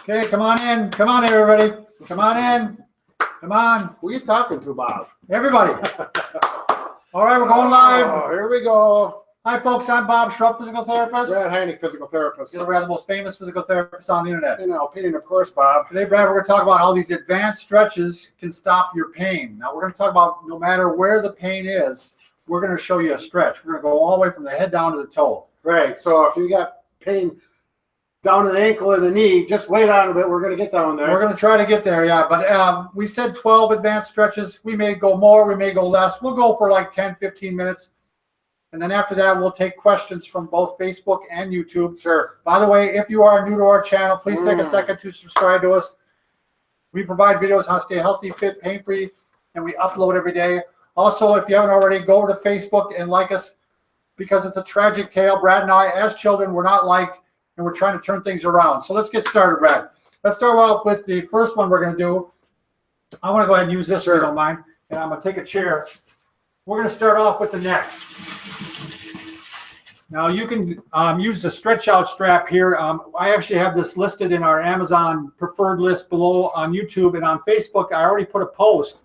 Okay, come on in. Come on, everybody. Come on in. Come on. Who are you talking to, Bob? Everybody. All right, we're going live. Oh, here we go. Hi, folks. I'm Bob Schrupp, physical therapist. Brad Heineck, physical therapist. You're the most famous physical therapist on the internet. In our opinion, of course, Bob. Today, Brad, we're going to talk about how these advanced stretches can stop your pain. Now, we're going to talk about no matter where the pain is, we're going to show you a stretch. We're going to go all the way from the head down to the toe. Right. So if you got pain down to the ankle or the knee, just wait on a bit. We're going to get down there. We're going to try to get there, yeah. But we said 12 advanced stretches. We may go more. We may go less. We'll go for like 10, 15 minutes. And then after that, we'll take questions from both Facebook and YouTube. Sure. By the way, if you are new to our channel, please take a second to subscribe to us. We provide videos on how to stay healthy, fit, pain-free, and we upload every day. Also, if you haven't already, go over to Facebook and like us because it's a tragic tale. Brad and I, as children, were not liked, and we're trying to turn things around. So let's get started, Brad. Let's start off with the first one we're going to do. I want to go ahead and use this, if you don't mind. And I'm going to take a chair. We're going to start off with the neck. Now, you can use the stretch out strap here. I actually have this listed in our Amazon preferred list below on YouTube, and on Facebook, I already put a post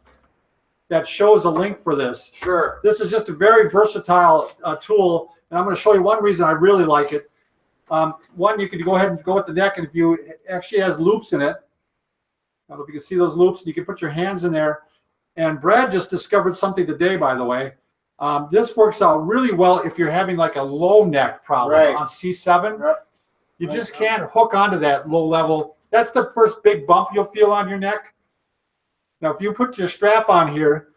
that shows a link for this. Sure. This is just a very versatile tool, and I'm going to show you one reason I really like it. One, you can go ahead and go with the neck, and if you it actually has loops in it. I don't know if you can see those loops, and you can put your hands in there. And Brad just discovered something today, by the way. This works out really well if you're having like a low neck problem on C7. Yep. You just can't hook onto that low level. That's the first big bump you'll feel on your neck. Now, if you put your strap on here,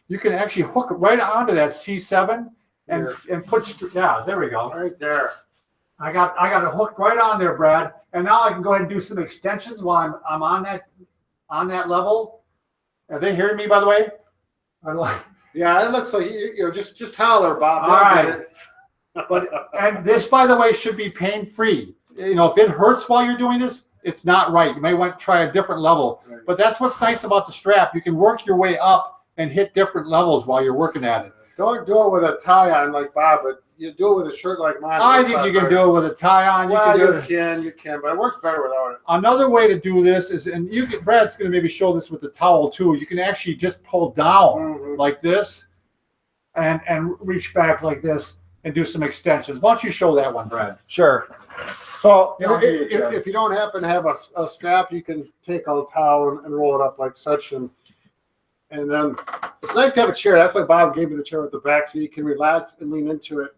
you can actually hook right onto that C7 and put, yeah, there we go. Right there. I got it hooked right on there, Brad. And now I can go ahead and do some extensions while I'm on that level. Are they hearing me, by the way? Yeah, it looks like you know, just holler, Bob. All right. And this, by the way, should be pain-free. You know, if it hurts while you're doing this, it's not right. You may want to try a different level. Right. But that's what's nice about the strap. You can work your way up and hit different levels while you're working at it. Don't do it with a tie on like Bob, but you do it with a shirt like mine. I think you can do it with a tie on. Well, you can, but it works better without it. Another way to do this is, and you can, Brad's going to maybe show this with the towel too. You can actually just pull down like this and reach back like this and do some extensions. Why don't you show that one, Brad? Sure. So if you don't happen to have a strap, you can take a towel and roll it up like such, and then it's nice to have a chair. That's why Bob gave me the chair with the back, so you can relax and lean into it.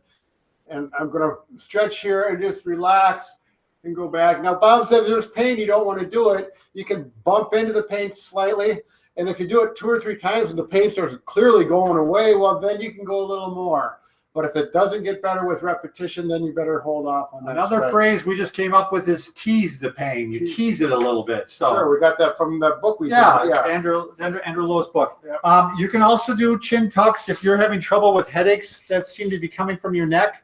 And I'm going to stretch here and just relax and go back. Now, Bob said if there's pain, you don't want to do it. You can bump into the pain slightly, and if you do it 2 or 3 times and the pain starts clearly going away, well, then you can go a little more. But if it doesn't get better with repetition, then you better hold off on that. Another phrase we just came up with is tease the pain. You tease it a little bit. So sure, we got that from that book we did. Yeah, Andrew Lowe's book. Yep. You can also do chin tucks if you're having trouble with headaches that seem to be coming from your neck.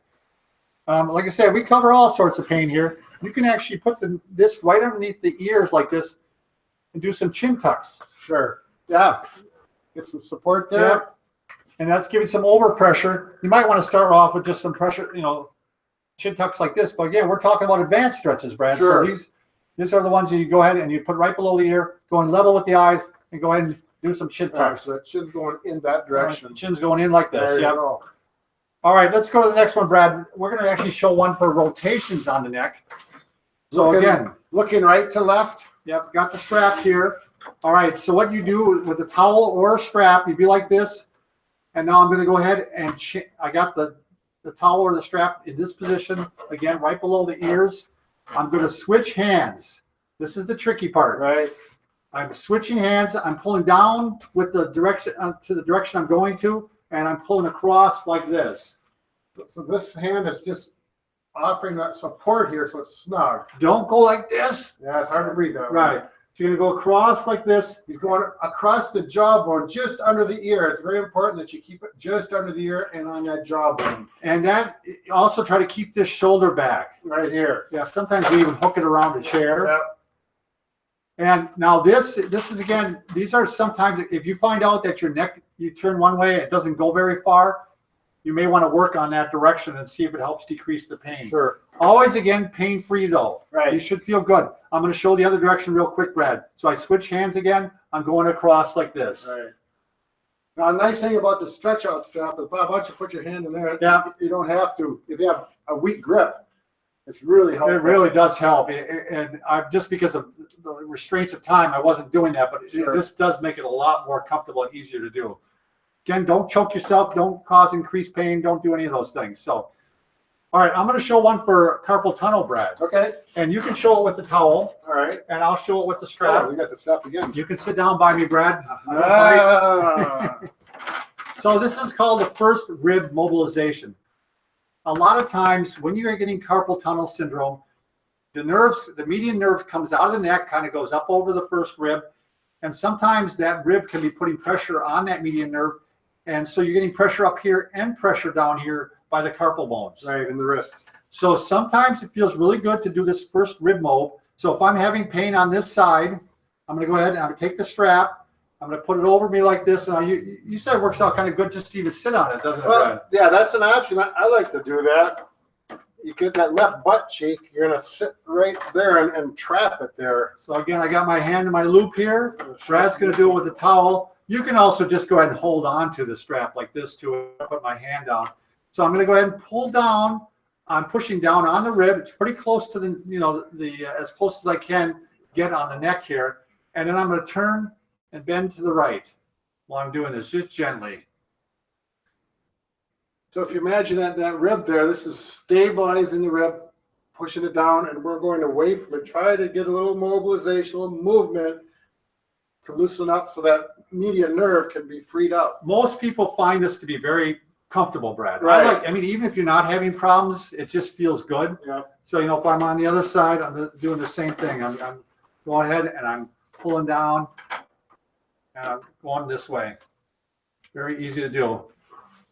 Like I said, we cover all sorts of pain here. You can actually put this right underneath the ears like this and do some chin tucks. Sure. Yeah. Get some support there. Yep. And that's giving some overpressure. You might want to start off with just some pressure, you know, chin tucks like this. But again, we're talking about advanced stretches, Brad. Sure. So these are the ones that you go ahead and you put right below the ear, going level with the eyes, and go ahead and do some chin tucks. So that chin's going in that direction. Right. Chin's going in like this. There you go. All right, let's go to the next one, Brad. We're going to actually show one for rotations on the neck. So looking right to left. Yep, got the strap here. All right, so what you do with a towel or a strap, you'd be like this. And now I'm going to go ahead and I got the towel or the strap in this position, again, right below the ears. I'm going to switch hands. This is the tricky part. Right. I'm switching hands. I'm pulling down with the direction to the direction I'm going to, and I'm pulling across like this. So this hand is just offering that support here, so it's snug. Don't go like this. Yeah, it's hard to breathe that way. Right. So you're going to go across like this. He's going across the jawbone, just under the ear. It's very important that you keep it just under the ear and on that jawbone. And that also try to keep this shoulder back. Right here. Yeah, sometimes we even hook it around the chair. Yep. And now this is, again, these are sometimes, if you find out that your neck, you turn one way, it doesn't go very far, you may want to work on that direction and see if it helps decrease the pain. Sure. Always, again, pain-free though. Right. You should feel good. I'm going to show the other direction real quick, Brad. So I switch hands again. I'm going across like this. Right. Now, a nice thing about the stretch out strap is, Bob, why don't you put your hand in there? Yeah. You don't have to. If you have a weak grip, it's really helpful. It really does help. And I just because of the restraints of time, I wasn't doing that. But this does make it a lot more comfortable and easier to do. Again, don't choke yourself. Don't cause increased pain. Don't do any of those things. So, all right, I'm going to show one for carpal tunnel, Brad. Okay. And you can show it with the towel. All right. And I'll show it with the strap. Oh, we got the strap again. You can sit down by me, Brad. I don't bite. So this is called the first rib mobilization. A lot of times when you're getting carpal tunnel syndrome, the median nerve comes out of the neck, kind of goes up over the first rib. And sometimes that rib can be putting pressure on that median nerve. And so you're getting pressure up here and pressure down here by the carpal bones. Right, in the wrist. So sometimes it feels really good to do this first rib mob. So if I'm having pain on this side, I'm going to go ahead and I'm going to take the strap. I'm going to put it over me like this. And you said it works out kind of good just to even sit on it, doesn't it, Brad? Yeah, that's an option. I like to do that. You get that left butt cheek, you're going to sit right there and trap it there. So again, I got my hand in my loop here. Brad's going to do it with a towel. You can also just go ahead and hold on to the strap like this to put my hand down. So I'm going to go ahead and pull down. I'm pushing down on the rib. It's pretty close to the, as close as I can get on the neck here. And then I'm going to turn and bend to the right while I'm doing this, just gently. So if you imagine that rib there, this is stabilizing the rib, pushing it down, and we're going away from it. Try to get a little mobilization, a little movement to loosen up so that median nerve can be freed up. Most people find this to be very comfortable, Brad. Right. I mean, even if you're not having problems, it just feels good. Yeah. So, if I'm on the other side, I'm doing the same thing. I'm going ahead and I'm pulling down and I'm going this way. Very easy to do.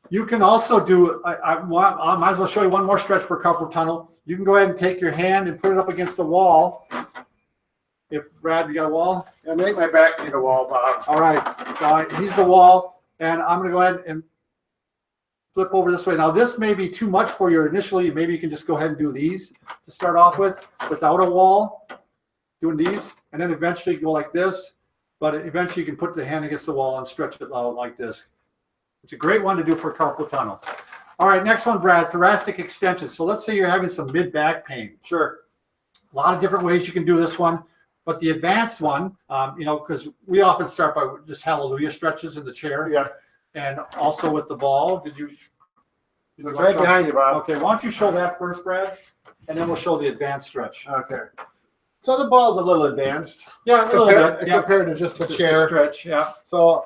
You can also do, I might as well show you one more stretch for carpal tunnel. You can go ahead and take your hand and put it up against the wall. If, Brad, you got a wall? Yeah, make my back need a wall, Bob. All right, so he's the wall, and I'm going to go ahead and flip over this way. Now, this may be too much for you initially. Maybe you can just go ahead and do these to start off with without a wall, doing these, and then eventually go like this. But eventually you can put the hand against the wall and stretch it out like this. It's a great one to do for carpal tunnel. All right, next one, Brad, thoracic extension. So let's say you're having some mid-back pain. Sure. A lot of different ways you can do this one. But the advanced one, because we often start by just hallelujah stretches in the chair. Yeah. And also with the ball. Did you It's right behind you, Bob. Okay, why don't you show that first, Brad? And then we'll show the advanced stretch. Okay. So the ball's a little advanced. Yeah, a little bit. Yeah. Compared to just the Just chair. stretch, yeah. So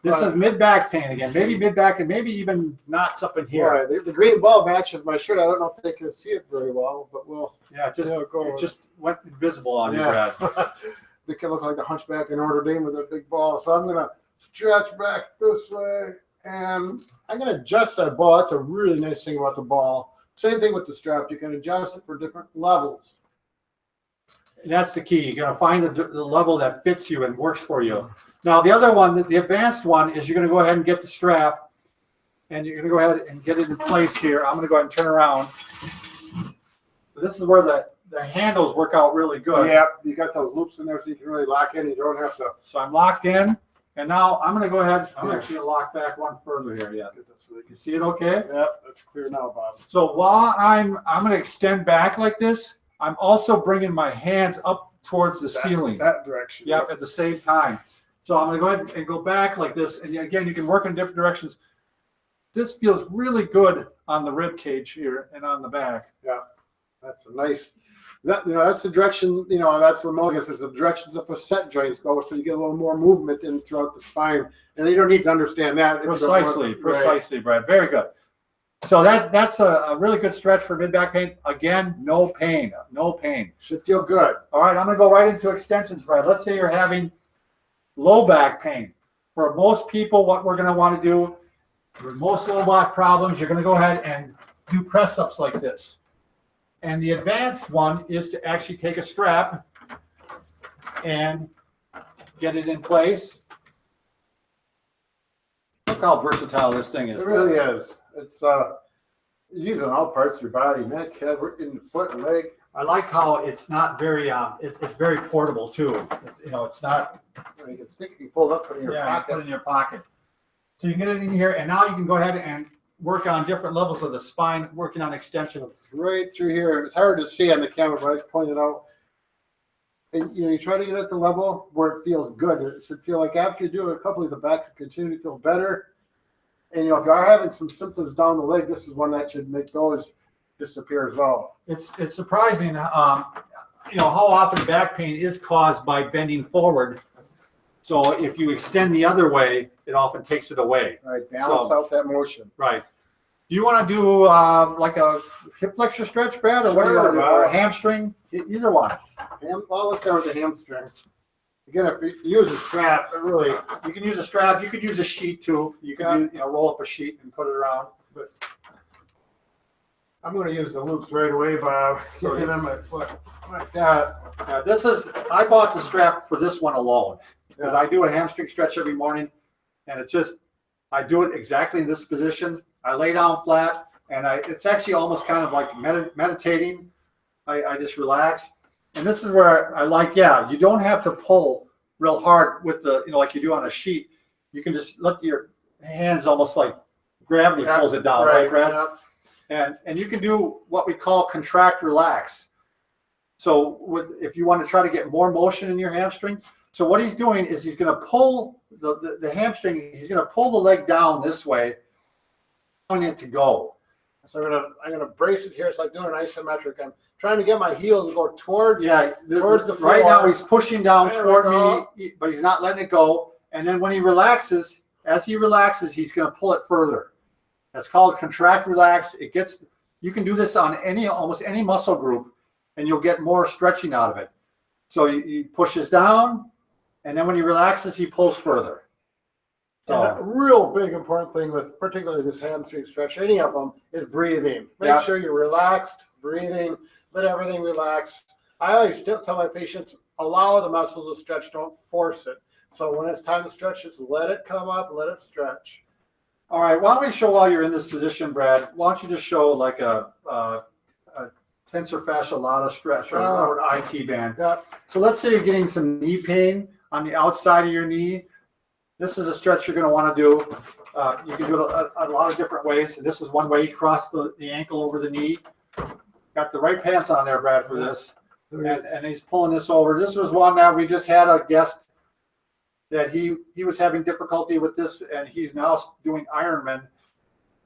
This is mid-back pain again. Maybe mid-back and maybe even knots up in here. right, the green ball matches my shirt. I don't know if they can see it very well, but we'll. Yeah, See how it goes. it just went invisible on you, Yeah. Brad. They can look like the hunchback in Notre Dame with a big ball. So I'm going to stretch back this way, and I'm going to adjust that ball. That's a really nice thing about the ball. Same thing with the strap. You can adjust it for different levels. That's the key. You got to find the level that fits you and works for you. Now, the other one, the advanced one, is you're going to go ahead and get the strap, and you're going to go ahead and get it in place here. I'm going to go ahead and turn around. This is where the handles work out really good. Yeah, you got those loops in there so you can really lock in. You don't have to. So I'm locked in, and now I'm going to go ahead. I'm actually going to lock back one further here. Yeah, you see it okay? Yep, that's clear now, Bob. So while I'm going to extend back like this, I'm also bringing my hands up towards the ceiling. That direction. Yep, at the same time. So I'm going to go ahead and go back like this. And again, you can work in different directions. This feels really good on the rib cage here and on the back. Yeah, that's a nice. That's the direction. That's what Mulligan says. The directions the facet joints go, so you get a little more movement in throughout the spine. And you don't need to understand that. Precisely, Brad. Very good. So that's a really good stretch for mid-back pain. Again, no pain. Should feel good. All right, I'm going to go right into extensions, Brad. Let's say you're having low back pain. For most people, what we're going to want to do, for most low back problems, you're going to go ahead and do press-ups like this. And the advanced one is to actually take a strap and get it in place. Look how versatile this thing is. It really is. It's using all parts of your body, neck, head, in the foot and leg. I like how it's not very it's very portable too. It's not. You can stick it, you fold up, put it in your pocket. Put it in your pocket. So you can get it in here, and now you can go ahead and work on different levels of the spine, working on extension. It's right through here. It's hard to see on the camera, but I just pointed out. And you try to get at the level where it feels good. It should feel like after you do it a couple of the back, you continue to feel better. And if you are having some symptoms down the leg, this is one that should make those disappear as well. It's surprising, how often back pain is caused by bending forward. So if you extend the other way, it often takes it away. Right, balance out that motion. Right. Do you want to do like a hip flexor stretch, Brad, or what do you want to do? Or a hamstring? Either one. Well, let's start with the hamstring. Again, if you use a strap, it really. You can use a strap. You could use a sheet too. You can roll up a sheet and put it around. But I'm going to use the loops right away, Bob. Get it on my foot like that. I bought the strap for this one alone because I do a hamstring stretch every morning, and I do it exactly in this position. I lay down flat, and it's actually almost kind of like meditating. I just relax. And this is where I like, you don't have to pull real hard with the, like you do on a sheet. You can just let your hands almost like gravity pulls it down, right, Brad? And you can do what we call contract relax. So if you want to try to get more motion in your hamstring, so what he's doing is he's going to pull the hamstring, he's going to pull the leg down this way, on it to go. So I'm gonna brace it here. It's like doing an isometric. I'm trying to get my heel to go towards the floor. Right now he's pushing down toward me, but he's not letting it go. And then when he relaxes, as he relaxes, he's going to pull it further. That's called contract relax. You can do this on almost any muscle group, and you'll get more stretching out of it. So he pushes down, and then when he relaxes, he pulls further. And a real big important thing with particularly this hamstring stretch, any of them, is breathing. Make sure you're relaxed, breathing, let everything relax. I always still tell my patients, allow the muscles to stretch, don't force it. So when it's time to stretch, just let it come up, let it stretch. All right, why don't we show while you're in this position, Brad, why don't you just show like a tensor fascia lata stretch or an IT band. So let's say you're getting some knee pain on the outside of your knee. This is a stretch you're going to want to do. You can do it a lot of different ways. And this is one way you cross the ankle over the knee. Got the right pants on there, Brad, for this. And he's pulling this over. This was one that we just had a guest that he was having difficulty with this, and he's now doing Ironman.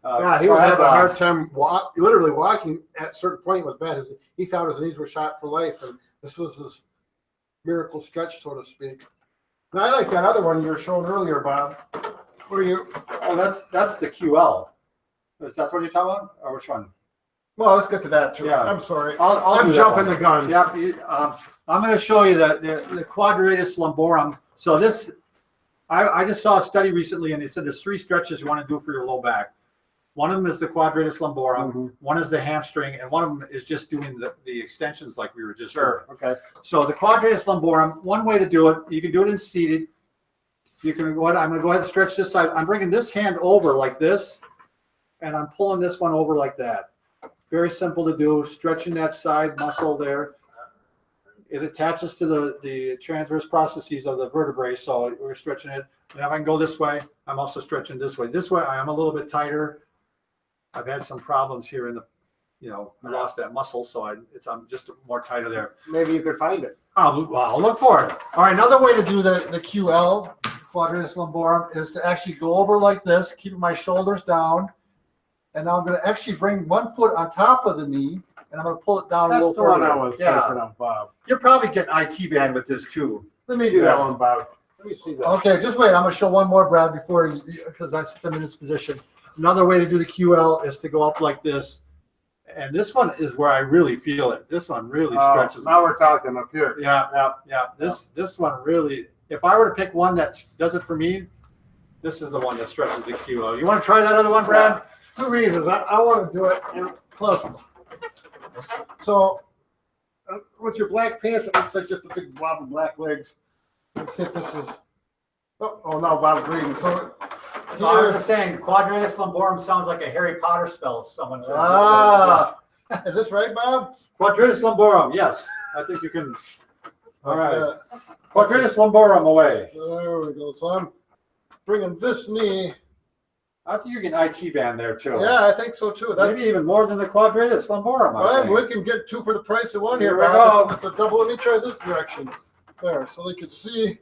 He was having a hard time literally walking at a certain point. It was bad. He thought his knees were shot for life, and this was his miracle stretch, so to speak. Now, I like that other one you were showing earlier, Bob. What are you? Oh, that's the QL. Is that what you're talking about, or which one? Well, let's get to that too. Yeah. I'm sorry. I'm jumping the gun. Yep. I'm going to show you the Quadratus Lumborum. So this, I just saw a study recently, and they said there's 3 stretches you want to do for your low back. One of them is the Quadratus Lumborum, one is the hamstring, and one of them is just doing the extensions like we were just doing. Okay. So the Quadratus Lumborum, one way to do it, you can do it in seated. You can go ahead, I'm going to go ahead and stretch this side. I'm bringing this hand over like this, and I'm pulling this one over like that. Very simple to do, stretching that side muscle there. It attaches to the transverse processes of the vertebrae, so we're stretching it. And if I can go this way, I'm also stretching this way. This way, I am a little bit tighter. I've had some problems here in the, I lost that muscle, so I'm just more tighter there. Maybe you could find it. I'll look for it. All right, another way to do the QL, Quadratus Lumborum, is to actually go over like this, keeping my shoulders down. And now I'm going to actually bring one foot on top of the knee, and I'm going to pull it down a little further. That's the one I was thinking of, Bob. You're probably getting IT band with this too. Let me do that one, Bob. Let me see that. Okay, just wait. I'm going to show one more, Brad, because I'm in this position. Another way to do the QL is to go up like this. And this one is where I really feel it. This one really stretches. Now we're talking up here. Yeah. This one really, if I were to pick one that does it for me, this is the one that stretches the QL. You want to try that other one, Brad? 2 reasons. I want to do it, and plus, so with your black pants, it looks like just a big blob of black legs. Let's see if this is. Oh no, Bob's reading. So No, I was just saying, Quadratus Lumborum sounds like a Harry Potter spell. Someone says. Is this right, Bob? Quadratus Lumborum, yes. I think you can. All right. Quadratus Lumborum away. There we go. So I'm bringing this knee. I think you can IT band there too. Yeah, I think so too. Maybe even more than the Quadratus Lumborum. Well, we can get two for the price of one here. Here we go. It's a double. Let me try this direction. There, so they can see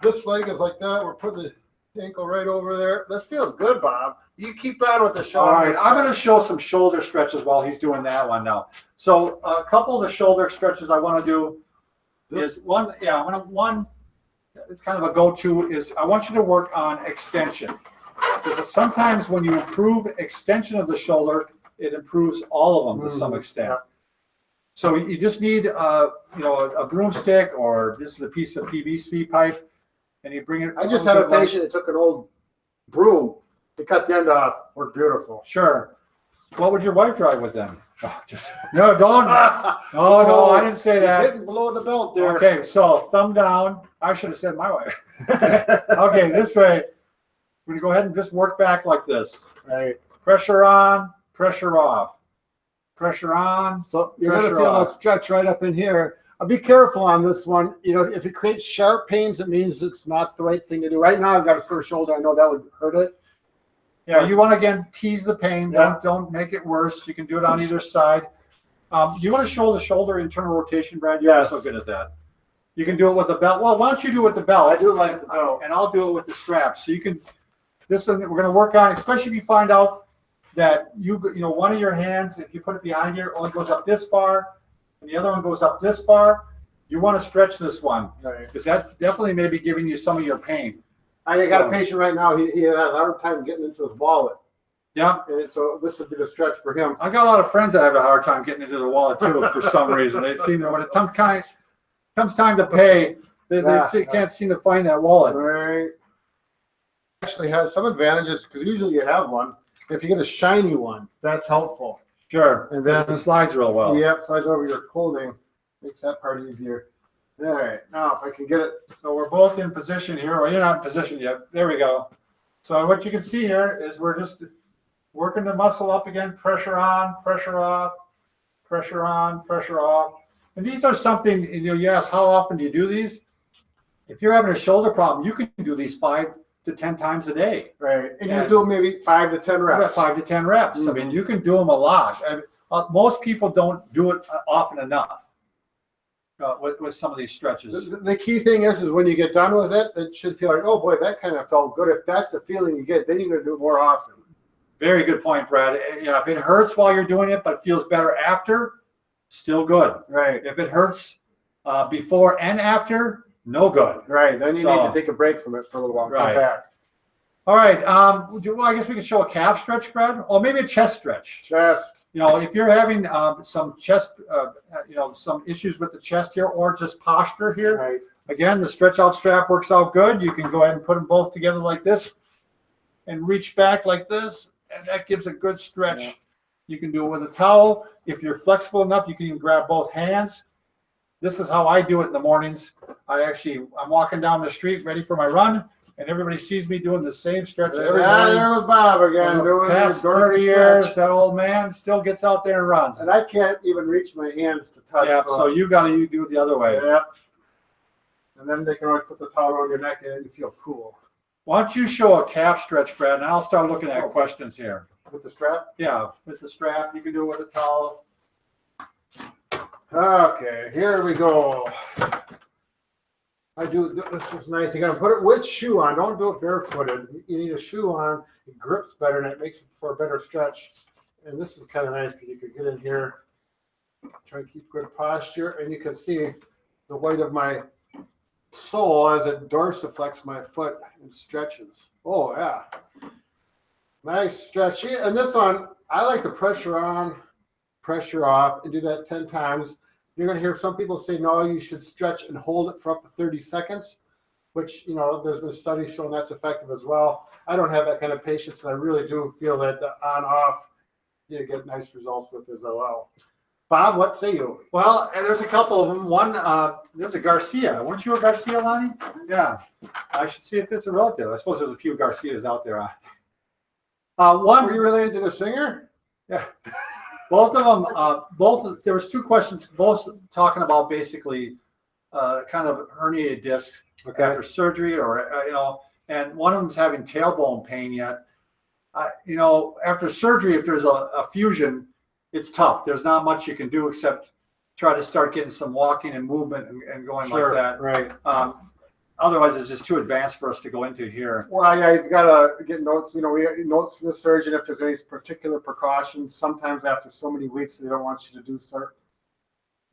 this leg is like that. We're putting the ankle right over there. This feels good, Bob. You keep on with the shoulder. All right, I'm going to show some shoulder stretches while he's doing that one now. So a couple of the shoulder stretches I want to do is one. Yeah, one. It's kind of a go-to is I want you to work on extension. Because sometimes when you improve extension of the shoulder, it improves all of them to some extent. So you just need, a broomstick, or this is a piece of PVC pipe, and you bring it. I just had a patient that took an old broom to cut the end off. Worked beautiful. Sure. What would your wife drive with then? Oh, no, don't. No, I didn't say that. Hitting below the belt there. Okay, so thumb down. I should have said my wife. Okay, this way. We're going to go ahead and just work back like this. Right. Pressure on, pressure off. Pressure on. So you're going to feel that stretch right up in here. I'll be careful on this one. You know, if it creates sharp pains, it means it's not the right thing to do. Right now, I've got a sore shoulder. I know that would hurt it. Yeah, you want to, again, tease the pain. Yeah. Don't make it worse. You can do it on either side. You want to show the shoulder internal rotation, Brad? You're so good at that. You can do it with a belt. Well, why don't you do it with the belt? I do like the belt. And I'll do it with the strap. So you can. This one we're going to work on, especially if you find out that one of your hands, if you put it behind here, only goes up this far, and the other one goes up this far. You want to stretch this one, because that's definitely maybe giving you some of your pain. I got a patient right now. He had a hard time getting into his wallet. Yeah. And so this would be the stretch for him. I got a lot of friends that have a hard time getting into the wallet too for some reason. They seem to, when it comes time to pay, they can't seem to find that wallet. Right. Actually has some advantages because usually you have one. If you get a shiny one, that's helpful. Sure. And then it slides real well. Yep, slides over your clothing. Makes that part easier. All right. Now if I can get it. So we're both in position here. Well, you're not in position yet. There we go. So what you can see here is we're just working the muscle up again. Pressure on, pressure off, pressure on, pressure off. And these are something, you ask how often do you do these? If you're having a shoulder problem, you can do these 5 to 10 times a day. Right. And you do maybe 5 to 10 reps. 5 to 10 reps. I mean, you can do them a lot. Most people don't do it often enough with some of these stretches. The key thing is when you get done with it, it should feel like, oh boy, that kind of felt good. If that's the feeling you get, then you're going to do it more often. Very good point, Brad. If it hurts while you're doing it, but feels better after, still good. Right. If it hurts before and after, no good. Right. Then you need to take a break from it for a little while. Come back. All right. Well, I guess we can show a calf stretch, Brad, or maybe a chest stretch. Chest. If you're having some chest, some issues with the chest here, or just posture here. Right. Again, the stretch out strap works out good. You can go ahead and put them both together like this, and reach back like this, and that gives a good stretch. Yeah. You can do it with a towel. If you're flexible enough, you can even grab both hands. This is how I do it in the mornings. I'm walking down the street ready for my run, and everybody sees me doing the same stretch every morning. There with Bob again. Past 30 years, that old man still gets out there and runs. And I can't even reach my hands to touch. Yeah, so you got to do it the other way. Yeah. And then they can always put the towel around your neck and you feel cool. Why don't you show a calf stretch, Brad, and I'll start looking at questions here. With the strap? Yeah, with the strap. You can do it with a towel. Okay, here we go. This is nice. You got to put it with shoe on. Don't do it barefooted. You need a shoe on. It grips better and it makes it for a better stretch. And this is kind of nice because you can get in here, try to keep good posture, and you can see the weight of my sole as it dorsiflex my foot and stretches. Oh yeah, nice stretch. And this one, I like the pressure on, pressure off, and do that 10 times. You're going to hear some people say, no, you should stretch and hold it for up to 30 seconds, which, there's been studies showing that's effective as well. I don't have that kind of patience, and I really do feel that the on-off, you get nice results with as well. Bob, what say you? Well, and there's a couple of them. One, there's a Garcia. Weren't you a Garcia, Lonnie? Yeah. I should see if it's a relative. I suppose there's a few Garcias out there. One, Were you related to the singer? yeah. Both of them, there was two questions, both talking about basically kind of herniated discs after surgery or, and one of them's having tailbone pain yet. After surgery, if there's a fusion, it's tough. There's not much you can do except try to start getting some walking and movement and going like that. Right. Otherwise, it's just too advanced for us to go into here. Well, yeah, you've got to get notes. We get notes from the surgeon if there's any particular precautions. Sometimes after so many weeks, they don't want you to do certain,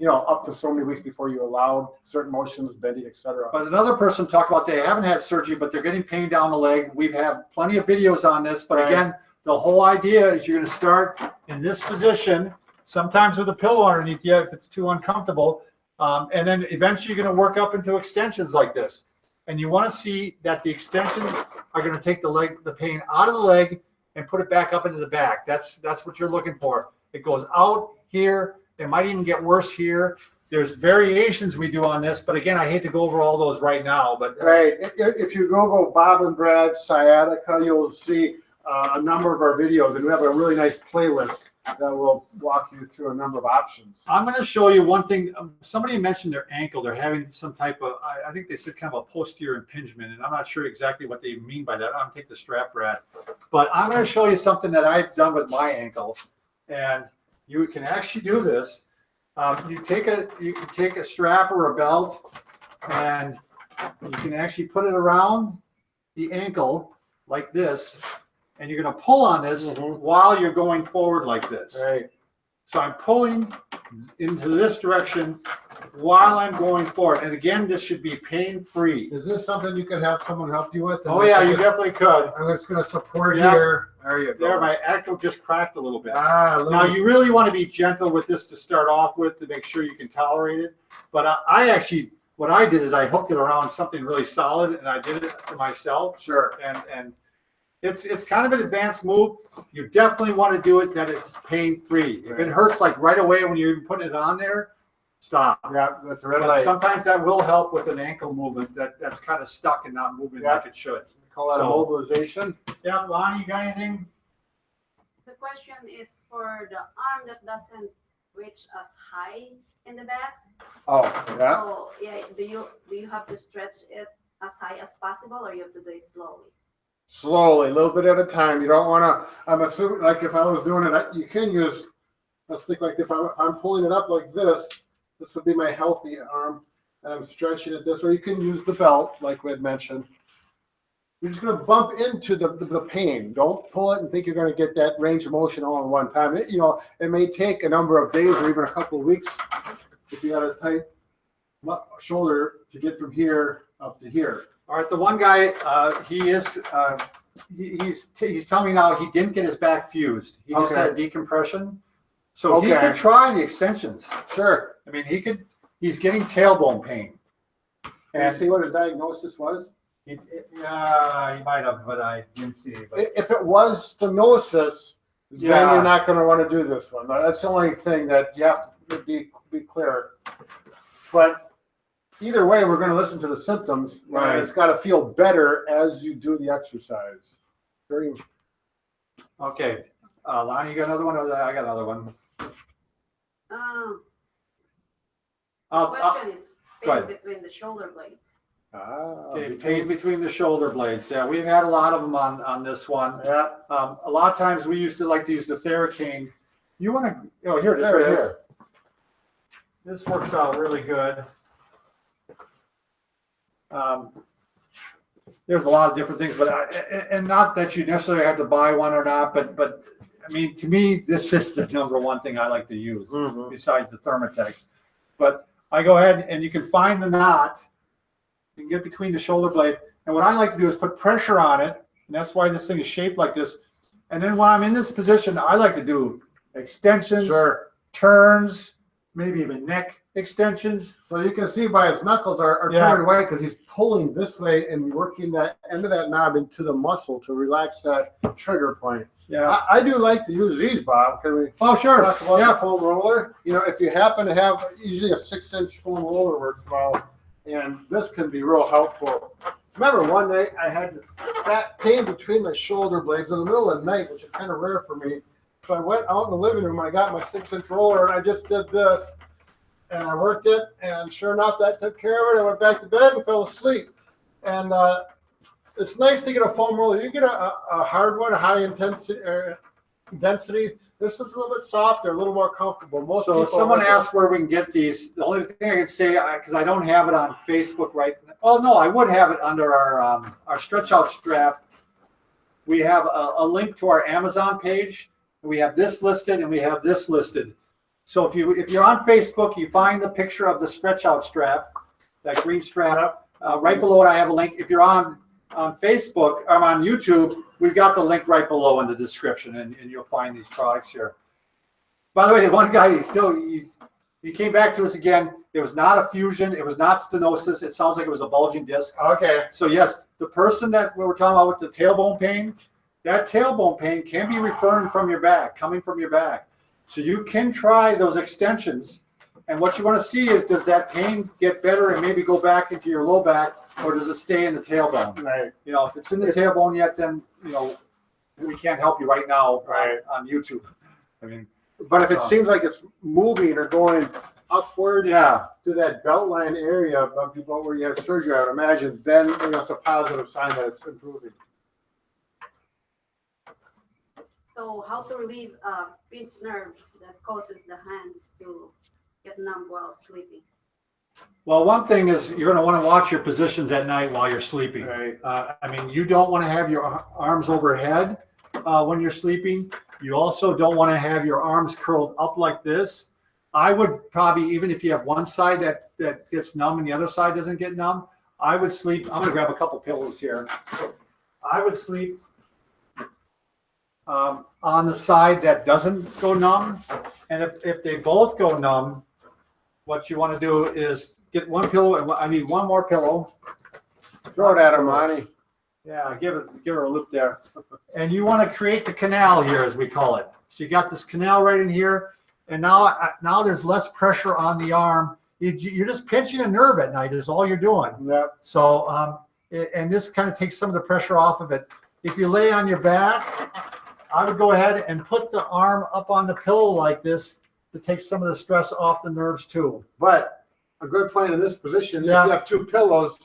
up to so many weeks before you allowed certain motions, bending, etc. But another person talked about they haven't had surgery, but they're getting pain down the leg. We've had plenty of videos on this, but again, the whole idea is you're going to start in this position, sometimes with a pillow underneath you if it's too uncomfortable, and then eventually you're going to work up into extensions like this. And you want to see that the extensions are going to take the pain out of the leg and put it back up into the back. That's what you're looking for. It goes out here. It might even get worse here. There's variations we do on this, but again, I hate to go over all those right now. But if you Google Bob and Brad sciatica, you'll see a number of our videos, and we have a really nice playlist that will walk you through a number of options. I'm going to show you one thing. Somebody mentioned their ankle. They're having some type of, I think they said kind of a posterior impingement, and I'm not sure exactly what they mean by that. I'm going to take the strap, Brad. But I'm going to show you something that I've done with my ankle, and you can actually do this. You can take a strap or a belt, and you can actually put it around the ankle like this, and you're going to pull on this while you're going forward like this. Right. So I'm pulling into this direction while I'm going forward. And again, this should be pain-free. Is this something you could have someone help you with? Oh, yeah, you definitely could. I'm just going to support here. There you go. There, my ankle just cracked a little bit. Now, you really want to be gentle with this to start off with to make sure you can tolerate it. But I actually, what I did is I hooked it around something really solid, and I did it to myself. Sure. And it's kind of an advanced move. You definitely want to do it that it's pain-free. If it hurts like right away when you're even putting it on there, stop. Yeah, that's a red But light. sometimes that will help with an ankle movement that's kind of stuck and not moving like it should. We call that a mobilization. Yeah, Lonnie, you got anything? The question is for the arm that doesn't reach as high in the back. Oh, yeah. So yeah, do you have to stretch it as high as possible, or you have to do it slowly? Slowly, a little bit at a time. You don't want to, I'm assuming, like if I was doing it, you can use, let's think like if I'm pulling it up like this would be my healthy arm, and I'm stretching it this, or you can use the belt, like we had mentioned. You're just going to bump into the pain. Don't pull it and think you're going to get that range of motion all in one time. It may take a number of days or even a couple of weeks if you got a tight shoulder to get from here up to here. All right, the one guy, he's telling me now he didn't get his back fused. He just had decompression. So he could try the extensions. Sure. I mean, he's getting tailbone pain. And see what his diagnosis was? He might have, but I didn't see it. But if it was stenosis, then you're not going to want to do this one. That's the only thing that you have to be clear. But either way, we're going to listen to the symptoms. Right. It's got to feel better as you do the exercise. Okay. Lonnie, you got another one? Or I got another one. Question is pain between the shoulder blades. Okay, pain between the shoulder blades. Yeah, we've had a lot of them on this one. Yeah. A lot of times we used to like to use the Theracane. You want to? Oh, here it is. Right here. This works out really good. There's a lot of different things, but and not that you necessarily have to buy one or not, but I mean, to me, this is the number one thing I like to use besides the Thermatex. But I go ahead and you can find the knot. You can get between the shoulder blade, and what I like to do is put pressure on it, and that's why this thing is shaped like this. And then while I'm in this position, I like to do extensions, turns, maybe even neck extensions. So you can see by his knuckles are Yeah. turned away because he's pulling this way and working that end of that knob into the muscle to relax that trigger point. Yeah. I do like to use these, Bob. Can we Oh, sure. talk about Yeah. the foam roller? You know, if you happen to have usually a 6-inch foam roller works well, and this can be real helpful. Remember one night I had this fat pain between my shoulder blades in the middle of the night, which is kind of rare for me. So I went out in the living room and I got my 6-inch roller and I just did this and I worked it, and sure enough, that took care of it. I went back to bed and fell asleep. And it's nice to get a foam roller. You get a hard one, a high intensity density. This is a little bit softer, a little more comfortable. So if someone asks where we can get these, the only thing I can say, because I don't have it on Facebook right now. Oh, no, I would have it under our stretch out strap. We have a link to our Amazon page. We have this listed and we have this listed. So if you're on Facebook, you find the picture of the stretch out strap, that green strap. Right below it, I have a link. If you're on Facebook or on YouTube, we've got the link right below in the description, and you'll find these products here. By the way, one guy, he came back to us again. It was not a fusion. It was not stenosis. It sounds like it was a bulging disc. Okay. So yes, the person that we were talking about with the tailbone pain, that tailbone pain can be referring from your back, coming from your back. So you can try those extensions. And what you want to see is, does that pain get better and maybe go back into your low back, or does it stay in the tailbone? Right. You know, if it's in the tailbone yet, then, you know, we can't help you right now on YouTube. I mean, but if it seems like it's moving or going upward, yeah, to that belt line area of the bone where you have surgery, I would imagine, then it's a positive sign that it's improving. So how to relieve pinched nerve that causes the hands to get numb while sleeping? well, one thing is you're going to want to watch your positions at night while you're sleeping. Right. I mean, you don't want to have your arms overhead when you're sleeping. You also don't want to have your arms curled up like this. I would probably, even if you have one side that gets numb and the other side doesn't get numb, I would sleep. I'm going to grab a couple pillows here. I would sleep on the side that doesn't go numb. And if they both go numb, what you want to do is get one pillow, and I need one more pillow. Throw it at her, Monty. Yeah, give her a loop there. And you want to create the canal here, as we call it. So you got this canal right in here, and now there's less pressure on the arm. You're just pinching a nerve at night is all you're doing. Yep. So, and this kind of takes some of the pressure off of it. If you lay on your back, I would go ahead and put the arm up on the pillow like this to take some of the stress off the nerves too. But a good point in this position, Yeah. if you have two pillows,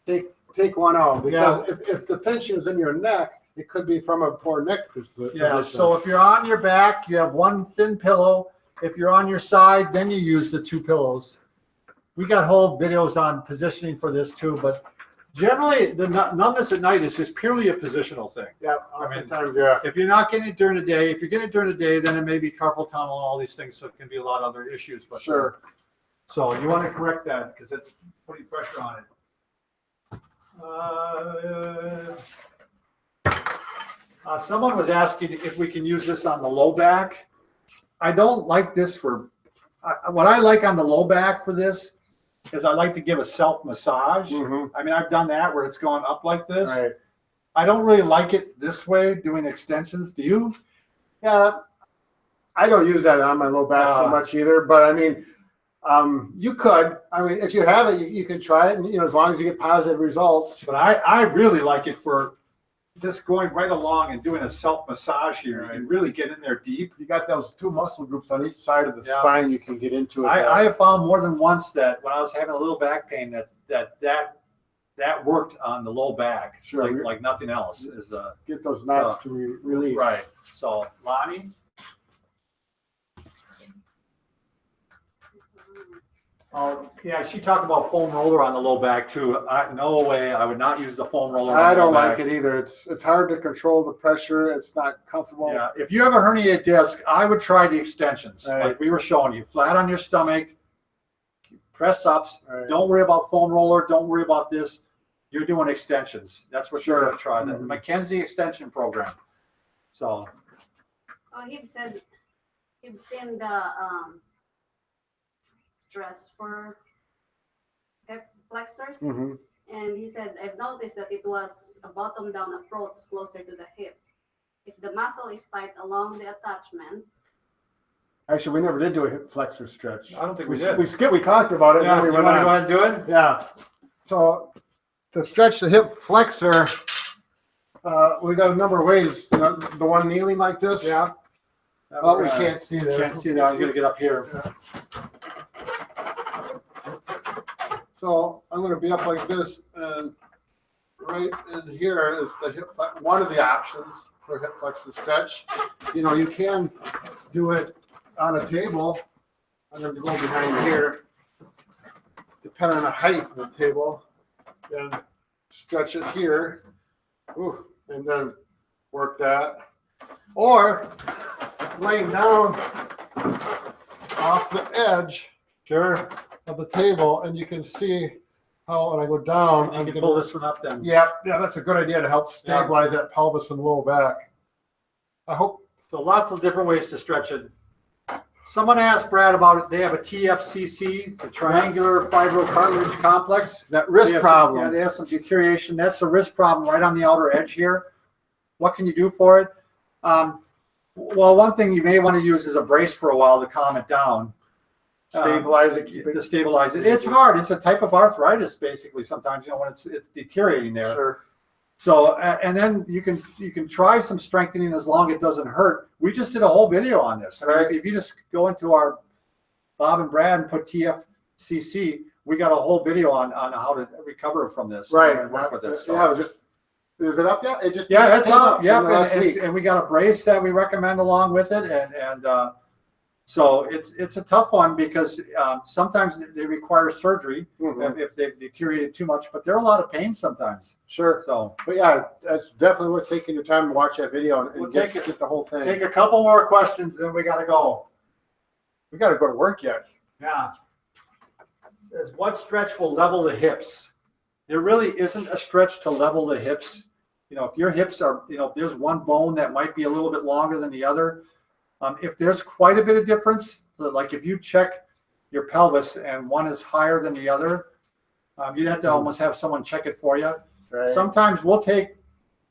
take one out, because if the pinch is in your neck, it could be from a poor neck position. Yeah, so if you're on your back, you have one thin pillow. If you're on your side, then you use the two pillows. We got whole videos on positioning for this too, but generally the numbness at night is just purely a positional thing. Yeah, oftentimes, yeah. If you're not getting it during the day, if you're getting it during the day, then it may be carpal tunnel and all these things, so it can be a lot of other issues. But Sure. So you want to correct that because it's putting pressure on it. Someone was asking if we can use this on the low back. I don't like this for, what I like on the low back for this is I like to give a self massage. Mm-hmm. I mean, I've done that where it's gone up like this. Right. I don't really like it this way, doing extensions. Do you? Yeah, I don't use that on my low back so much either, but I mean, you could. I mean, if you have it, you can try it, and as long as you get positive results. But I really like it for just going right along and doing a self massage here. Right. You can really get in there deep. You got those two muscle groups on each side of the spine. You can get into it. I have found more than once that when I was having a little back pain that worked on the low back. Sure. Like nothing else. Is get those knots to release. Right. So Lonnie. Oh yeah, she talked about foam roller on the low back too. No way, I would not use the foam roller. I don't like it either. It's hard to control the pressure. It's not comfortable. Yeah, if you have a herniated disc, I would try the extensions, right. like we were showing you, flat on your stomach, press ups. Right. Don't worry about foam roller. Don't worry about this. You're doing extensions. That's what you're going to try. The McKenzie extension program. So. Oh, he said he's seen the stretch for hip flexors. Mm-hmm. And he said, I've noticed that it was a bottom down approach closer to the hip. If the muscle is tight along the attachment. Actually, we never did do a hip flexor stretch. I don't think we did. We talked about it. Yeah, and you then want we to went go on. ahead and do it? Yeah. So to stretch the hip flexor, we got a number of ways. You know, the one kneeling like this. Yeah. Oh, we can't see that. Can't see that. I'm gonna get up here. So I'm going to be up like this, and right in here is the hip flex. One of the options for hip flexor stretch. You know, you can do it on a table. I'm going to go behind here, depending on the height of the table, and stretch it here, ooh, and then work that. Or laying down off the edge. Sure. Of the table, and you can see how when I go down, You can pull this one up then. Yeah, that's a good idea to help stabilize that pelvis and low back. I hope. So lots of different ways to stretch it. Someone asked Brad about it. They have a TFCC, the triangular fibrocartilage complex. That wrist problem. Yeah, they have some deterioration. That's a wrist problem right on the outer edge here. What can you do for it? Well, one thing you may want to use is a brace for a while to calm it down. Stabilize it, keep it. To stabilize it. It's hard. It's a type of arthritis, basically. Sometimes, you know, when it's deteriorating there. Sure. So, and then you can try some strengthening as long as it doesn't hurt. We just did a whole video on this. I mean, Right. if you just go into our Bob and Brad and put TFCC, we got a whole video on how to recover from this. Right. And work with this. So. Yeah, is it up yet? It just Yeah, it's came up. Yep, last week. and we got a brace that we recommend along with it, and so it's a tough one because sometimes they require surgery if they've deteriorated too much, but there are a lot of pain sometimes. Sure. So, but yeah, that's definitely worth taking your time to watch that video and We'll get take the whole thing. take a couple more questions, then we got to go. We got to go to work yet. Yeah. It says, what stretch will level the hips? There really isn't a stretch to level the hips. You know, if your hips are, you know, if there's one bone that might be a little bit longer than the other, if there's quite a bit of difference, like if you check your pelvis and one is higher than the other, you'd have to almost have someone check it for you. Right. Sometimes we'll take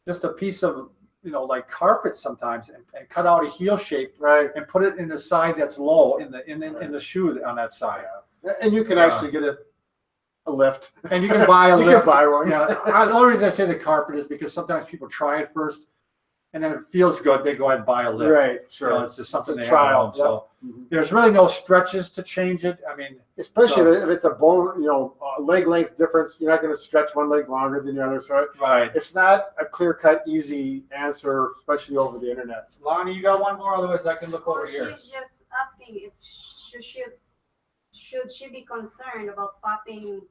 just a piece of, you know, like carpet sometimes and cut out a heel shape Right. and put it in the side that's low in the shoe on that side. And you can actually get a lift. And you can buy a You lift. can buy one. Yeah. The only reason I say the carpet is because sometimes people try it first, and then it feels good. They go ahead and buy a lift. Right. Sure. Sure. It's just something It's they a have at trial. home. So there's really no stretches to change it. I mean, Especially if it's a bone, you know, leg length difference, you're not going to stretch one leg longer than the other. So right. it's not a clear-cut, easy answer, especially over the internet. Lonnie, you got one more? Otherwise, I can look Well, over here. she's just asking if should she be concerned about popping,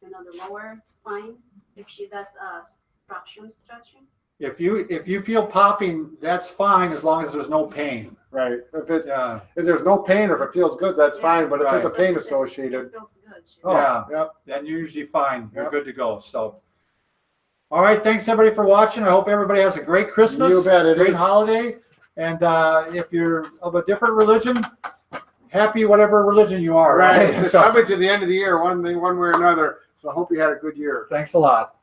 you know, the lower spine if she does traction stretching? If you feel popping, that's fine as long as there's no pain. Right. Yeah. If there's no pain or if it feels good, that's Yeah. fine. But if there's a So pain she said associated, it feels good. oh, Yeah. yep. Then you're usually fine. You're Yep. good to go. So, all right. Thanks everybody for watching. I hope everybody has a great Christmas. You bet it great is. holiday. And if you're of a different religion, happy whatever religion you are. Right. It's So, coming to the end of the year, one way or another. So I hope you had a good year. thanks a lot.